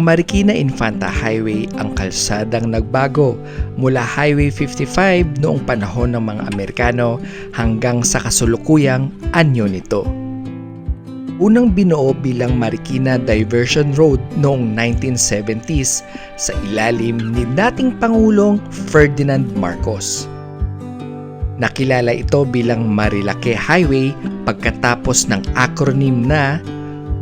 Ang Marikina Infanta Highway ang kalsadang nagbago mula Highway 55 noong panahon ng mga Amerikano hanggang sa kasulukuyang anyo nito. Unang binuo bilang Marikina Diversion Road noong 1970s sa ilalim ni dating Pangulong Ferdinand Marcos. Nakilala ito bilang Marilake Highway pagkatapos ng acronym na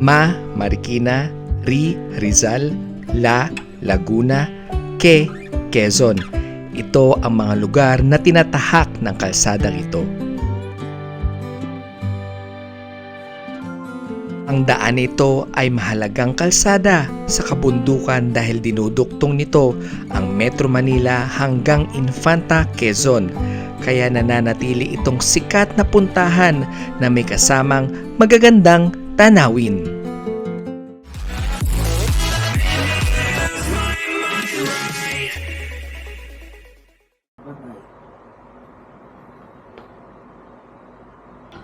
MA, Marikina, RI, Rizal, LA, Laguna, KE, Quezon. Ito ang mga lugar na tinatahak ng kalsadang ito. Ang daan nito ay mahalagang kalsada sa kabundukan dahil dinuduktong nito ang Metro Manila hanggang Infanta, Quezon. Kaya nananatili itong sikat na puntahan na may kasamang magagandang tanawin.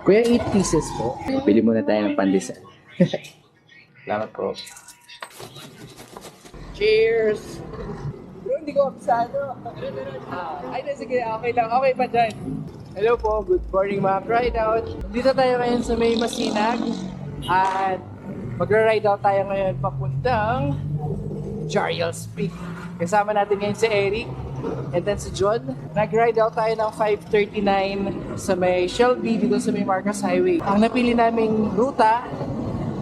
Kuya, 8 pieces po. Pili muna tayo ng pandesal. Salamat po. Cheers! Bro, hindi ko absado. Ay, sige, okay lang. Okay pa dyan. Hello po, good morning mga ride out. Dito tayo ngayon sa May Masinag. At magra-ride out tayo ngayon papuntang Jariels Peak. Kasama natin ngayon si Eric and then si John. Nag-ride out tayo ng 5:39 sa may Shelby dito sa may Marcos Highway. Ang napili naming ruta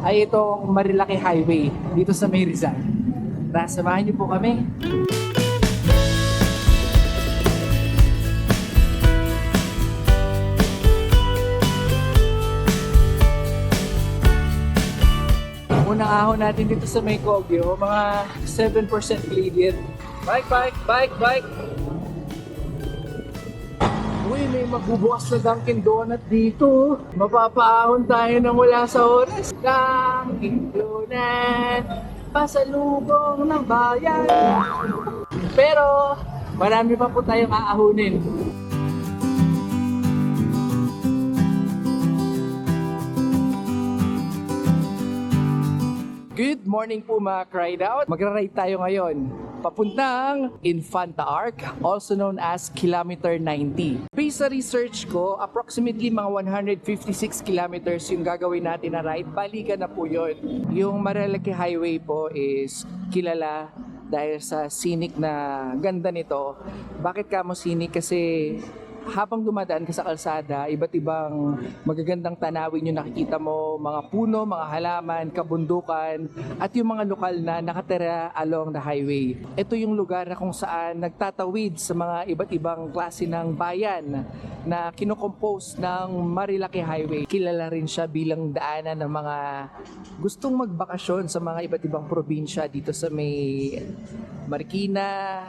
ay itong Marilake Highway dito sa may Rizal. Tara, samahan niyo po kami. Unang ahon natin dito sa may Kogyo, mga 7% gradient. Bike, bike, bike, bike! Uy, may magbubukas na Dunkin Donut dito. Mapapaahon tayo nang wala sa oras. Dunkin Donut, pasalubong ng bayan. Pero, marami pa po tayong aahunin. Good morning po mga Ride Out. Magra-ride tayo ngayon papuntang Infanta Arc, also known as Kilometer 90. Based sa research ko, approximately mga 156 kilometers yung gagawin natin na ride. Balikan na po yun. Yung Marilake Highway po is kilala dahil sa scenic na ganda nito. Bakit kamo scenic? Kasi habang dumadaan ka sa kalsada, iba't ibang magagandang tanawin yung nakikita mo, mga puno, mga halaman, kabundukan, at yung mga lokal na nakatira along the highway. Ito yung lugar na kung saan nagtatawid sa mga iba't ibang klase ng bayan na kinocompose ng Marilake Highway. Kilala rin siya bilang daanan ng mga gustong magbakasyon sa mga iba't ibang probinsya dito sa may Marikina,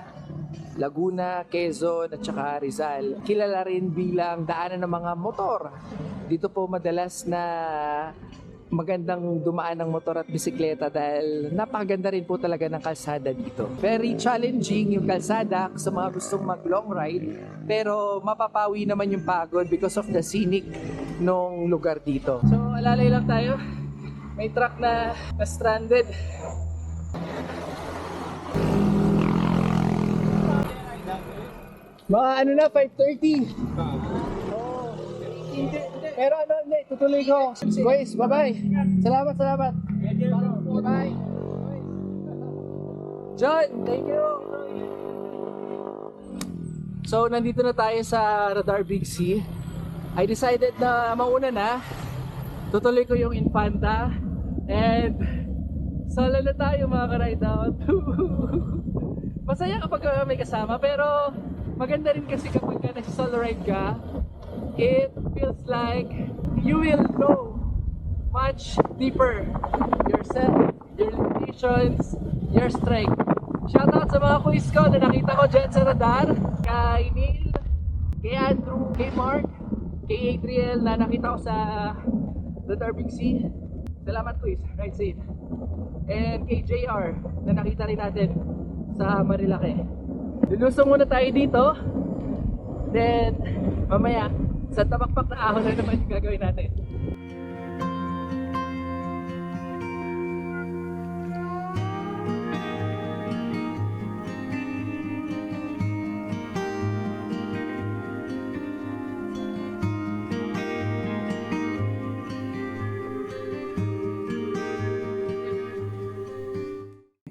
Laguna, Quezon at saka Rizal. Kilala rin bilang daanan ng mga motor. Dito po madalas na magandang dumaan ng motor at bisikleta dahil napakaganda rin po talaga ng kalsada dito. Very challenging yung kalsada sa mga gustong mag long ride, pero mapapawi naman yung pagod because of the scenic nung lugar dito. So alalay lang tayo. May truck na stranded. Mga ano na, 5:30. Oh, hindi. Pero ano, hindi, tutuloy ko. Guys, bye-bye. Salamat. Bye-bye. John, thank you. So, nandito na tayo sa Radar Big C. I decided na mauna na. Tutuloy ko yung Infanta. And solo na tayo mga ka-ride out. Masaya kapag may kasama, pero maganda rin kasi kapag nasa-solo ride ka, it feels like you will know much deeper yourself, your limitations, your strength. Shoutout sa mga quiz ko na nakita ko dyan sa radar. Kay Neil, kay Andrew, kay Mark, kay Adriel na nakita ko sa Radar Big C. Salamat quiz, ride safe. And kay JR na nakita rin natin sa Marilake. Lulusong muna tayo dito. Then, mamaya, sa tabakpak na ahon na naman yung gagawin natin.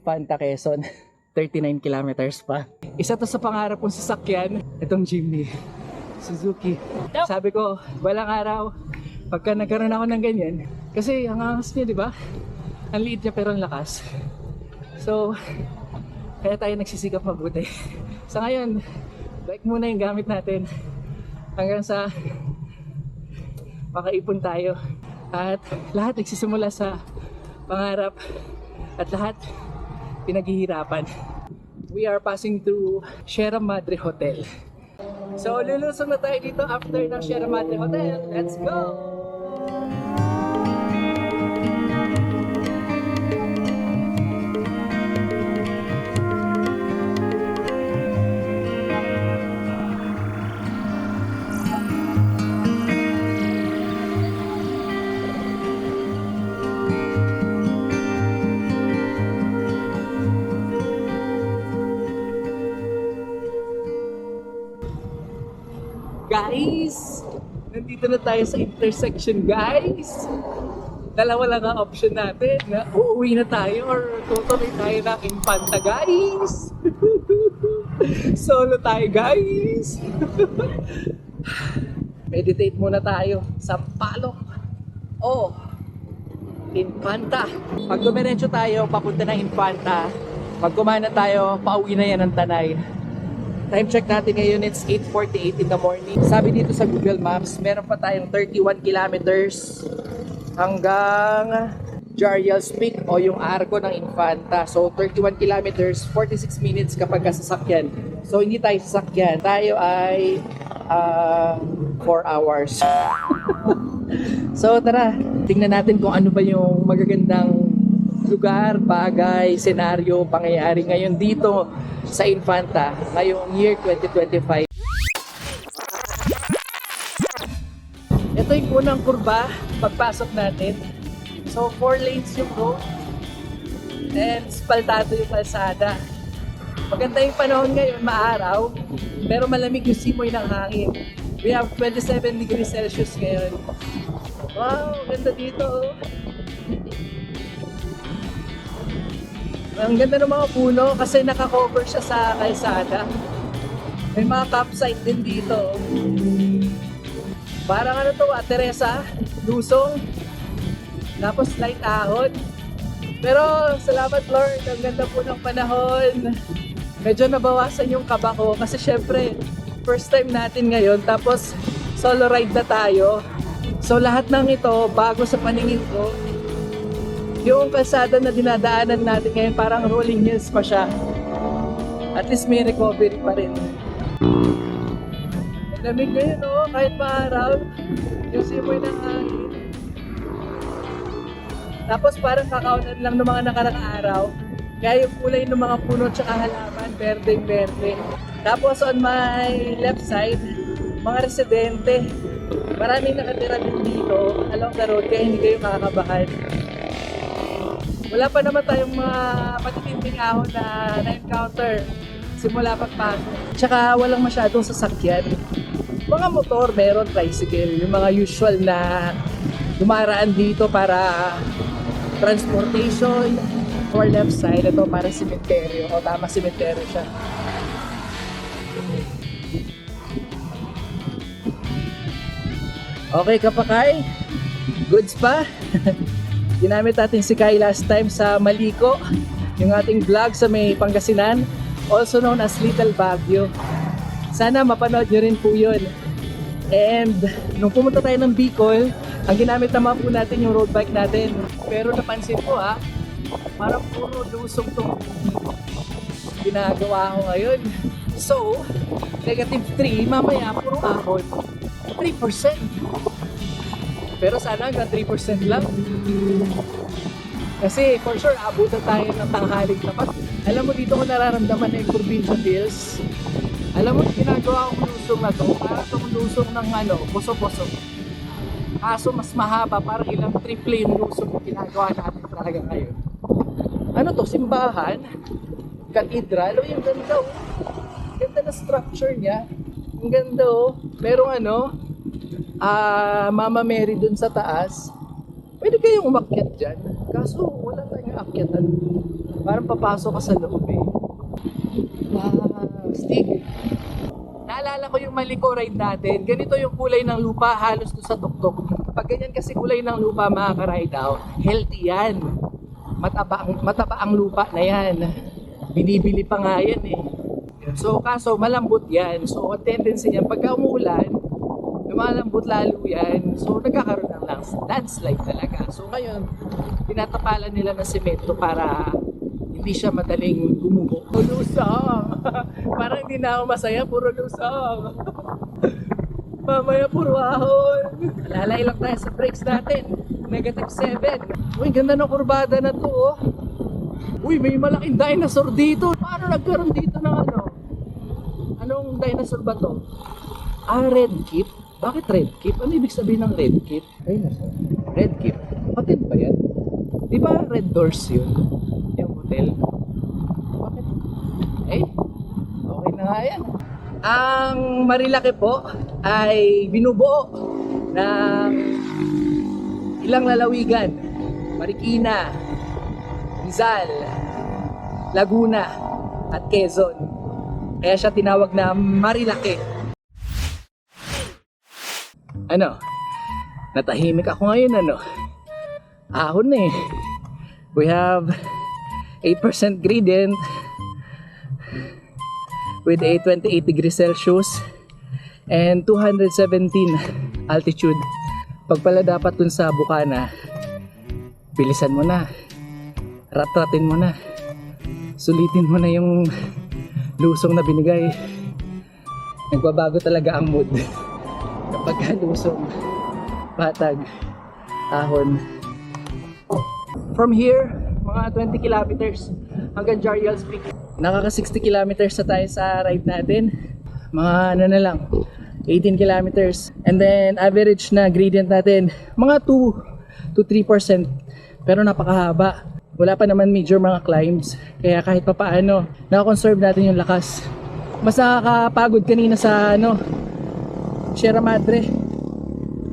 Infanta, Quezon. 39 kilometers pa. Isa to sa pangarap kong sasakyan, itong jeepney. Suzuki. Sabi ko, walang araw, pagka nagkaroon ako ng ganyan, kasi ang angas niya, di ba? Ang liit niya pero ang lakas. So, kaya tayo nagsisikap mabuti. Sa ngayon, bike muna yung gamit natin hanggang sa makaipon tayo. At lahat nagsisimula sa pangarap at lahat pinaghihirapan. We are passing through Sierra Madre Hotel. So, lulusong na tayo dito after ng Sierra Madre Hotel. Let's go! Guys, nandito na tayo sa intersection, guys. Dalawa lang ang option natin na uuwi na tayo or tutuloy tayo ng Infanta, guys. Solo tayo, guys. Meditate muna tayo sa Palok o Infanta. Pag dumiretso tayo papunta ng Infanta, pag kumana tayo, pauwi na yan ng Tanay. Time check natin ngayon, it's 8:48 in the morning. Sabi dito sa Google Maps, meron pa tayong 31 kilometers hanggang Jarial's Peak o yung arko ng Infanta. So 31 kilometers, 46 minutes kapag sasakyan. So hindi tayo sasakyan, tayo ay 4 hours. So tara, tingnan natin kung ano ba yung magagandang lugar, bagay, senaryo, pangyayari ngayon dito sa Infanta ngayong year 2025. Ito yung unang kurba pagpasok natin. So 4 lanes yung road and spaltado yung kalsada. Maganda yung panahon ngayon, maaraw, pero malamig yung simoy ng hangin. We have 27 degrees Celsius ngayon. Wow, ganda dito. Ang ganda ng mga puno kasi nakakover siya sa kalsada. May mga campsite din dito. Parang ano to, Teresa, Lusong, tapos light ahon. Pero salamat Lord, ang ganda po ng panahon. Medyo nabawasan yung kaba ko kasi syempre first time natin ngayon, tapos solo ride na tayo. So lahat ng ito bago sa paningin ko. Yung kalsada na dinadaanan natin ngayon, parang rolling hills pa siya. At least may recovery pa rin. Ang lamig ngayon, oh, kahit maaraw, yung simoy ng hangin. Tapos parang kakaunan lang ng mga nakarang araw. Kaya yung kulay ng mga puno at halaman, berdeng-berde. Tapos on my left side, mga residente. Maraming nakatira din dito along the road, kaya hindi kayo makakabahan. Wala pa naman tayong mga matitinding ahon na na-encounter simula pagpasok. Tsaka walang masyadong sasakyan. Mga motor, meron, tricycle, yung mga usual na dumaraan dito para transportation. Or left side, ito para sementeryo. O tama, sementeryo siya. Okay, Kapakay? Goods pa? Ginamit natin si Kai last time sa Maliko, yung ating vlog sa may Pangasinan, also known as Little Baguio. Sana mapanood nyo rin po yun. And nung pumunta tayo ng Bicol, ang ginamit naman po natin yung road bike natin. Pero napansin ko parang puro lusong itong ginagawa ko ngayon. So, -3, mamaya puro ahon. 3%. Pero sana hanggang 3% lang. Kasi for sure, abutan tayo ng tanghaling tapat. Alam mo, dito ko nararamdaman na yung provincial hills. Alam mo, ginagawa kong lusong na to, parang itong lusong ng puso-puso. Kaso mas mahaba, parang ilang triple yung lusong yung ginagawa natin talaga ngayon. Ano to, simbahan? Cathedral? O yung ganda, oh. Ganda na structure niya. Ang ganda, oh. Merong Mama Mary dun sa taas. Pwede kayong umakyat dyan. Kaso wala tayong akyatan. Parang papasok ka sa loob eh. Wow, Stig. Naalala ko yung Maliko ride natin. Ganito yung kulay ng lupa halos to sa tuktok. Pag ganyan kasi kulay ng lupa mga ka-ride out, healthy yan. Mataba ang lupa na yan. Binibili pa nga yan eh. So kaso malambot yan. So ang tendency niyan pagka umuulan, lumalambot lalo yan. So nagkakaroon ng landslide talaga. So ngayon, tinatapalan nila ng semento para hindi siya madaling gumuho. Lusang! Parang hindi na ako masaya, puro lusang. Mamaya puro ahon. Lalay lang tayo sa brakes natin. Negative 7. Uy, ganda ng kurbada na to oh. Uy, may malaking dinosaur dito. Paano nagkaroon dito ng ano? Anong dinosaur ba to? Ah, red kip. Bakit red kip? Ano ibig sabihin ng red kip? Dinosaur. Red kip. Patid ba yan? Di ba red doors yun? Yung hotel? Bakit? Eh, okay na nga yan. Ang Marilaki po ay binubuo ng ilang lalawigan. Marikina, Rizal, Laguna, at Quezon. Kaya siya tinawag na Marilaki. Ano? Natahimik ako ngayon ano? Ahon eh. We have 8% gradient with a 28 degrees Celsius and 217 altitude. Pag pala dapat dun sa Bukana, bilisan mo na, rat-ratin mo na, sulitin mo na yung lusong na binigay. Nagbabago talaga ang mood kapag lusong, patag, ahon. From here, mga 20 kilometers hanggang Jarial's Peak. Nakaka 60 kilometers na tayo sa ride natin. Mga ano na lang, 18 kilometers. And then average na gradient natin, mga 2 to 3%. Pero napakahaba. Wala pa naman major mga climbs. Kaya kahit pa paano, nakakonserve natin yung lakas. Mas nakakapagod kanina sa ano, Sierra Madre.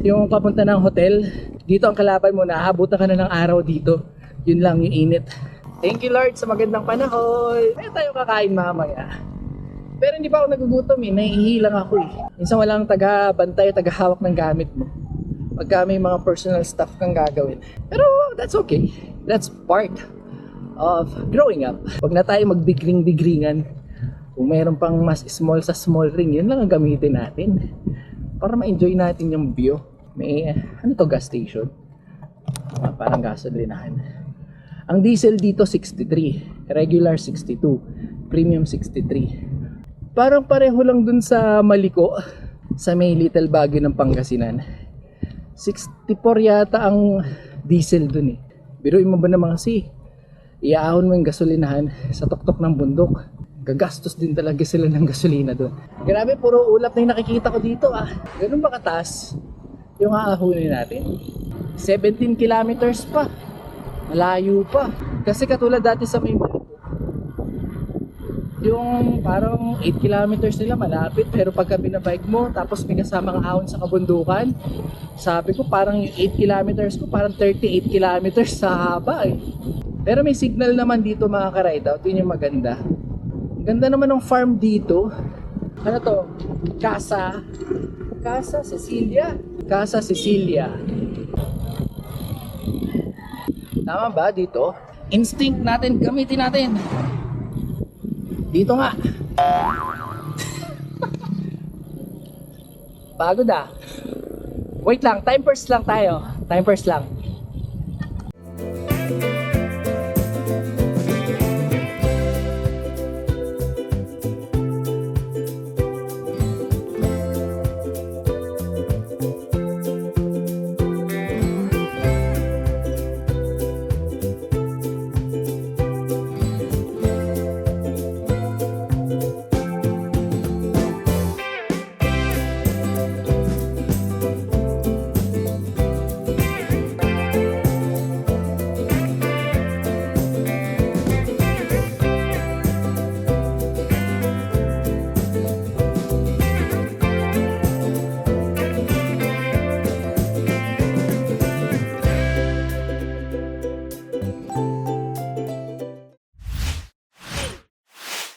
Yung papunta ng hotel. Dito ang kalaban mo, naabutan ka na ng araw dito. Yun lang yung init. Thank you Lord sa magandang panahon. Kaya tayo kakain mamaya. Pero hindi pa ako nagugutom eh. Nahihilang ako eh. Minsan walang taga-bantay, taga-hawak ng gamit mo. Pagka may mga personal stuff kang gagawin. Pero that's okay. That's part of growing up. Huwag na tayo magbigring-bigringan. Kung mayroon pang mas small sa small ring, yun lang ang gamitin natin. Para ma-enjoy natin yung view. May, ano to, gas station? Parang gasolinahan. Ang diesel dito 63, regular 62, premium 63. Parang pareho lang dun sa Maliko, sa may Little Baguio ng Pangasinan. 64 yata ang diesel dun eh. Biruin mo ba naman kasi, iaahon mo yung gasolinahan sa tuktok ng bundok. Gagastos din talaga sila ng gasolina dun. Grabe, puro ulap na yung nakikita ko dito ah. Ganun ba kataas yung aahunin natin? 17 kilometers pa. Malayo pa. Kasi katulad dati sa may Maliko, yung parang 8 kilometers nila malapit, pero pagka binabike mo tapos may kasamang ahon sa kabundukan, sabi ko parang yung 8 kilometers ko parang 38 kilometers sa haba eh. Pero may signal naman dito mga ka-ride out. Yun yung maganda. Ang ganda naman ng farm dito. Ano to? Casa Cecilia. Casa Cecilia. Tama ba dito? Instinct natin, gamitin natin. Dito nga. Pagod ah. Wait lang, time first lang tayo. Time first lang.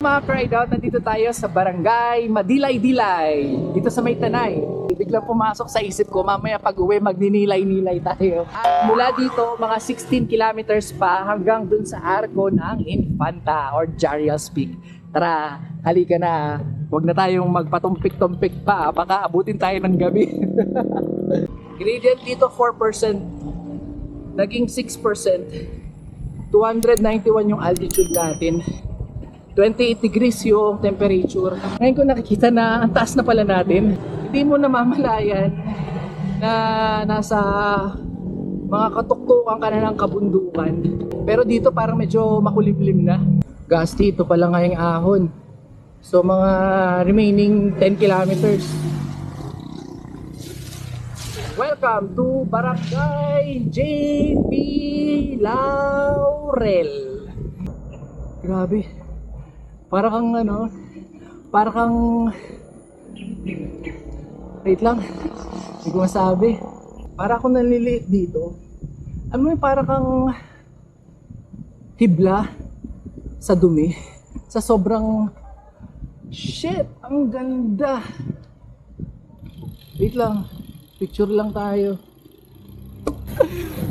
Mga ka-ride out, nandito tayo sa Barangay Madilay-Dilay, dito sa May Tanay. Biglang pumasok sa isip ko, mamaya pag uwi magninilay-nilay tayo. At mula dito, mga 16 kilometers pa hanggang dun sa arko ng Infanta or Jarial's Peak. Tara, halika na. Huwag na tayong magpatumpik-tumpik pa, baka abutin tayo ng gabi. Gradient dito 4%, naging 6%. 291 yung altitude natin. 28 degrees yung temperature. Ngayon ko nakikita na ang taas na pala natin. Hindi mo namamalayan na nasa mga katuktukan ka na ng kabundukan. Pero dito parang medyo makulimlim na. Gasti, ito pala nga yung ahon. So mga remaining 10 kilometers. Welcome to Barangay JP Laurel. Grabe. Para kang ano, para kang, wait lang, hindi ko masabi. Para akong naliliit dito. Alam mo yung para kang hibla sa dumi. Sa sobrang, shit, ang ganda. Wait lang, picture lang tayo.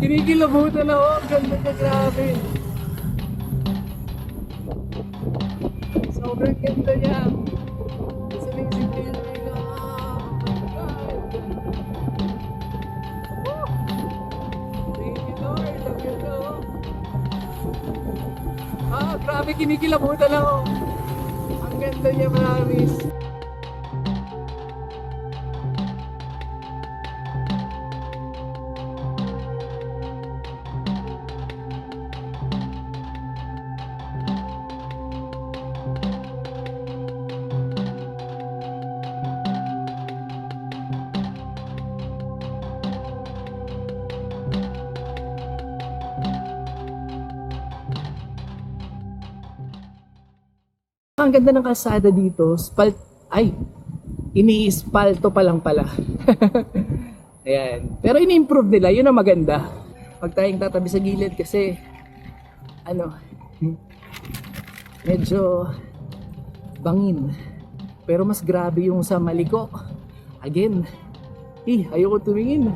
Kinikilabutan ako, ang ganda niya, grabe. Sobrang ganda niya. Sa lazy feeling na. Thank you Lord, love you Lord. Grabe, kinikilabutan ako. Ang ganda niya, promise. Ang ganda ng kalsada dito, ini-spalto pa lang pala. Ayan. Pero ini-improve nila, yun ang maganda. Pag tayong tatabi sa gilid kasi, medyo bangin. Pero mas grabe yung sa Maliko. Again, ayoko tumingin.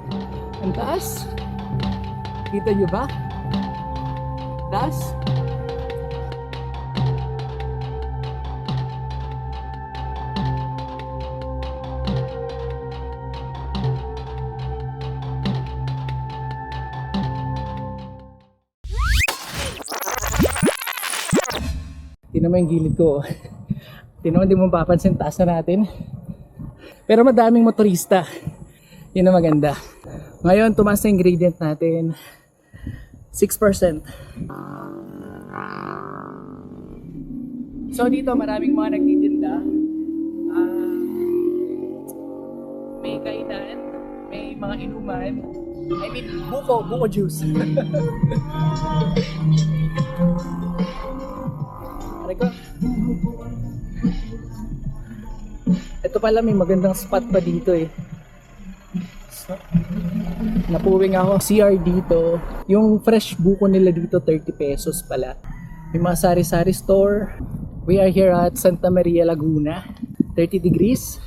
Ang taas. Kita nyo ba? Taas. Tingnan mo yung gilid ko. Tingnan mo, hindi mo mapapansin, taas na natin. Pero madaming motorista. Yun ang maganda. Ngayon, tumaas na yung gradient natin. 6%. So dito, maraming mga nagtitinda. May kainan, may mga inuman. I mean, buko juice. Ito pala, may magandang spot pa dito eh. So, napuwing ako CR dito. Yung fresh buko nila dito 30 pesos pala. May mga sari-sari store. We are here at Santa Maria Laguna. 30 degrees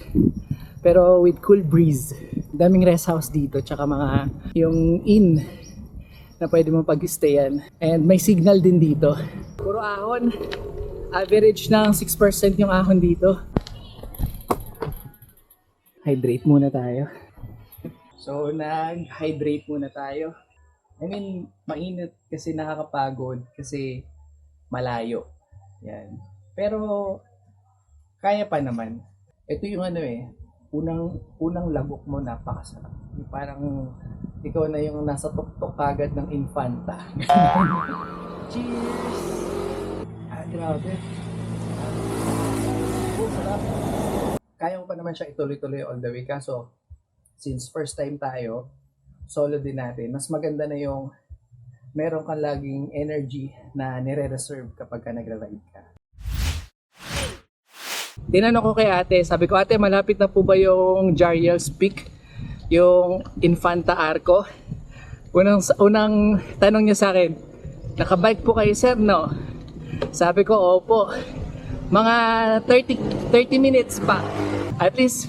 pero with cool breeze. Daming rest house dito, tsaka mga yung inn na pwede mo pag-stayan. And may signal din dito. Puro ahon. Average ng 6% yung ahon dito. Hydrate muna tayo. So, nag-hydrate muna tayo. I mean, mainit kasi nakakapagod kasi malayo. Yan. Pero, kaya pa naman. Ito yung unang lagok mo, napakasarap. Yung parang ikaw na yung nasa tuktok agad ng Infanta. Cheers! Grabe. Sarap. Kaya mo pa naman siya ituloy-tuloy all the way. Kaso, since first time tayo, solo din natin, mas maganda na yung meron kang laging energy na nire-reserve kapag ka nagra-ride ka. Tinanong ko kay ate, sabi ko, ate, malapit na po ba yung Jarial's Peak? Yung Infanta Arco? Unang tanong niya sa akin, nakabike po kayo sir, no? Sabi ko, opo. mga 30 minutes pa. At least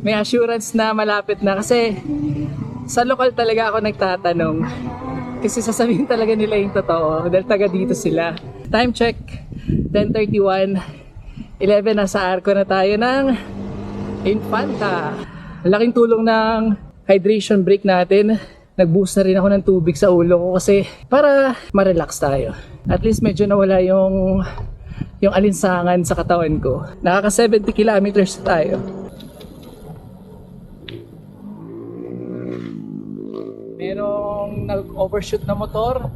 may assurance na malapit na kasi sa lokal talaga ako nagtatanong. Kasi sasabihin talaga nila yung totoo dahil taga dito sila. Time check, 10:31. 11 nasa arko na tayo ng Infanta. Laking tulong ng hydration break natin. Nag-boost na rin ako ng tubig sa ulo ko kasi para ma-relax tayo. At least medyo nawala yung alinsangan sa katawan ko. Nakaka 70 kilometers tayo. Merong nag-overshoot na motor,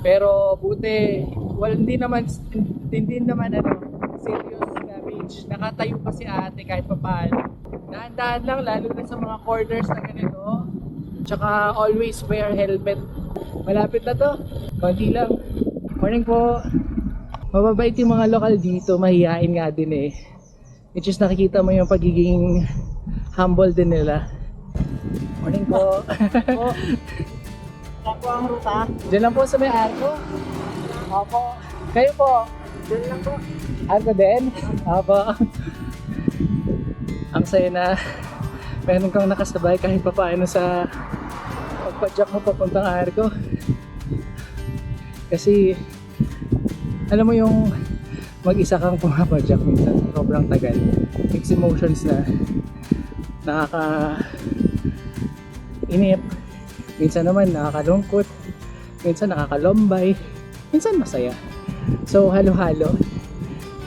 pero buti hindi naman serious damage. Nakatayo pa si ate kahit papaano. Dahan-dahan lang lalo na sa mga corners na ganito. Tsaka always wear helmet. Malapit na to. Konti lang. Morning po. Mababait yung mga lokal dito, mahihain nga din eh. Which is nakikita mo yung pagiging humble din nila. Morning po. Ako ang ruta. Diyan lang po sa may arko. Opo. Kayo po. Diyan lang po. Arko din? Opo. Ang saya na meron kang nakasabay kahit pa paano sa pagpadyak mo papuntang arko. Kasi alam mo yung mag-isa kang pumapadyak minsan, sobrang tagal. Mixed emotions na nakaka-inip. Minsan naman nakakalungkot. Minsan nakakalombay. Minsan masaya. So halo-halo.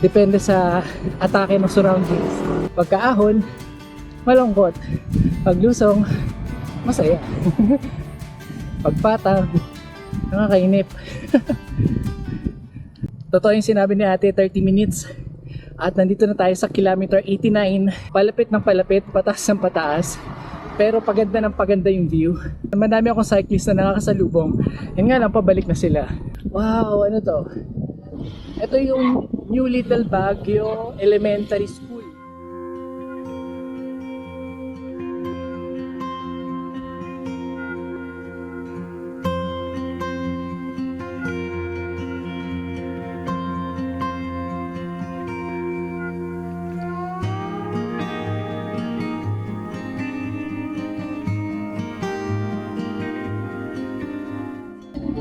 Depende sa atake ng surroundings. Pagkaahon, malungkot. Paglusong, masaya. Pagpatag, nakakainip. Totoo yung sinabi ni ate, 30 minutes. At nandito na tayo sa kilometer 89. Palapit ng palapit, pataas ng pataas. Pero paganda ng paganda yung view. Madami akong cyclist na nakakasalubong. Yan nga lang, pabalik na sila. Wow, ano to? Ito yung New Little Baguio Elementary School.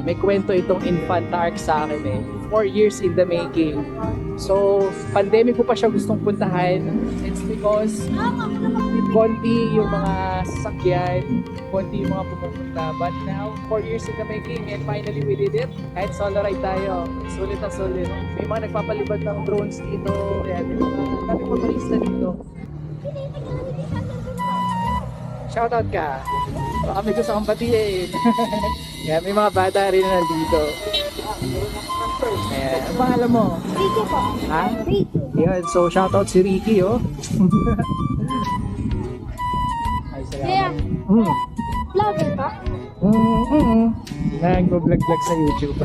May kwento itong Infanta Arc sa akin eh. 4 years in the making. So, pandemic ko pa siya gustong puntahan. It's because konti yung mga sasakyan, konti yung mga pumupunta. But now, 4 years in the making and finally we did it. Kahit solo ride tayo, sulit na sulit. May mga nagpapalibad ng drones dito. Ayan, may mga dami motorista dito. Shoutout ka. Baka may gusto kang batiin. Yan, may mga bata rin na nandito. Ayan, ang pangalan mo? Ricky po. Ha? Ricky. Yan, so shoutout si Ricky, oh. Ay, Kaya, salamat. Mm. vlogger ka? Nag-vlog-vlog sa YouTube.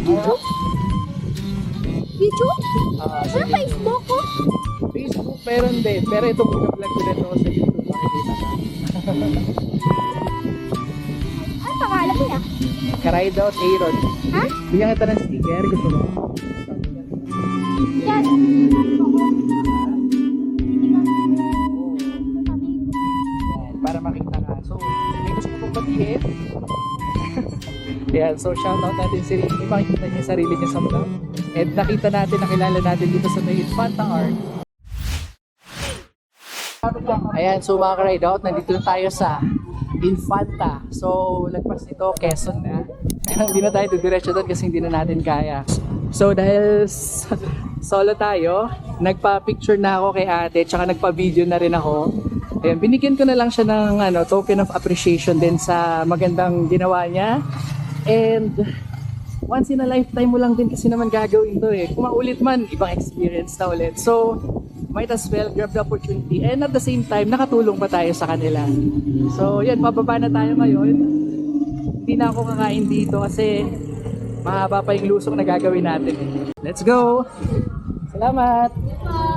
YouTube? YouTube? Sa Ano Facebook ko? Facebook, pero hindi. Pero itong vlog ko din ako sa YouTube. Makikita ka. Ano pangalan mo ya? Ka-ride out Aaron. Ha? Bigyan kita ng sticker. Gusto mo? Yan. Yan, para makita ka. So, may gusto ko pong batiin. Yan, so shoutout natin si Ricky. Makikita niya yung sarili niya sa vlog. And nakita natin, nakilala natin dito sa may Infanta Arc. Ayan, so mga ka-ride out, nandito na tayo sa Infanta. So, lagpas nito, Quezon na. Hindi na tayo diretso doon kasi hindi na natin kaya. So, dahil solo tayo, nagpa-picture na ako kay ate, tsaka nagpa-video na rin ako. Ayan, binigyan ko na lang siya ng token of appreciation din sa magandang ginawa niya. And once in a lifetime mo lang din kasi naman gagawin to eh. Kung maulit man, ibang experience na ulit. So, might as well grab the opportunity and at the same time, nakatulong pa tayo sa kanila. So, yan, pababa na tayo ngayon. Hindi na ako kakain dito kasi mahaba pa yung lusong na gagawin natin. Let's go! Salamat!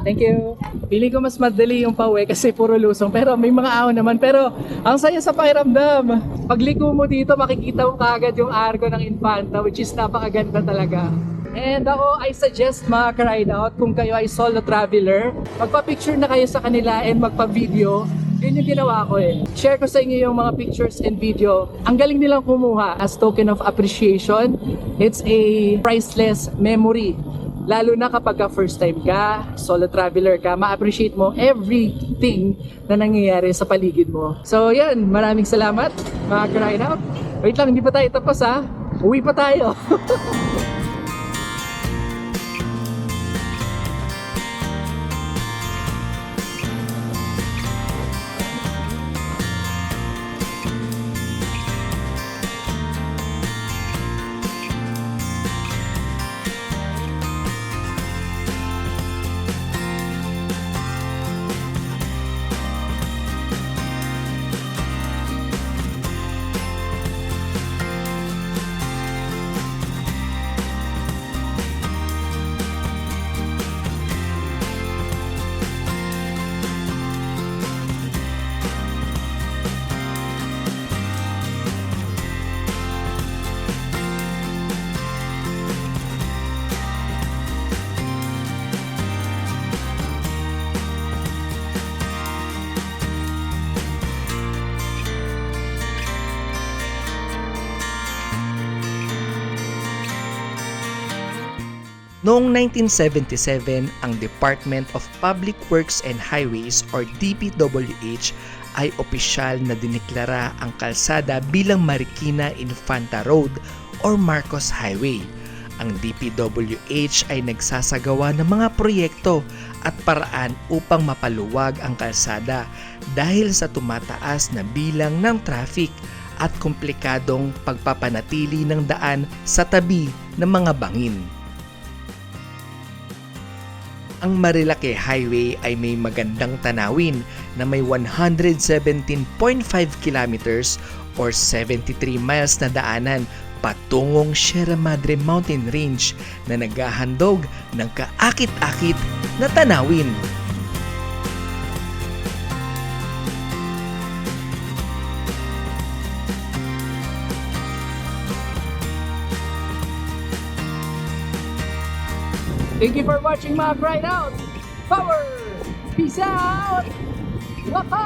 Thank you! Feeling ko mas madali yung pauwi kasi puro lusong pero may mga ahon naman. Pero ang saya sa pakiramdam. Pagliko mo dito, makikita mo kaagad yung arko ng Infanta which is napakaganda talaga. And ako, I suggest mga ka-ride out, kung kayo ay solo traveler, magpa-picture na kayo sa kanila and magpa-video. Yun yung ginawa ko eh. Share ko sa inyo yung mga pictures and video. Ang galing nilang kumuha as token of appreciation. It's a priceless memory. Lalo na kapag first time ka, solo traveler ka, ma-appreciate mo everything na nangyayari sa paligid mo. So yan, maraming salamat mga ka-ride out. Wait lang, hindi pa tayo tapos ha. Uwi pa tayo. Noong 1977, ang Department of Public Works and Highways or DPWH ay opisyal na diniklara ang kalsada bilang Marikina Infanta Road or Marcos Highway. Ang DPWH ay nagsasagawa ng mga proyekto at paraan upang mapaluwag ang kalsada dahil sa tumataas na bilang ng traffic at komplikadong pagpapanatili ng daan sa tabi ng mga bangin. Ang Marilake Highway ay may magandang tanawin na may 117.5 kilometers or 73 miles na daanan patungong Sierra Madre Mountain Range na naghahandog ng kaakit-akit na tanawin. Thank you for watching mga Ride Out. Power! Peace out! Waka!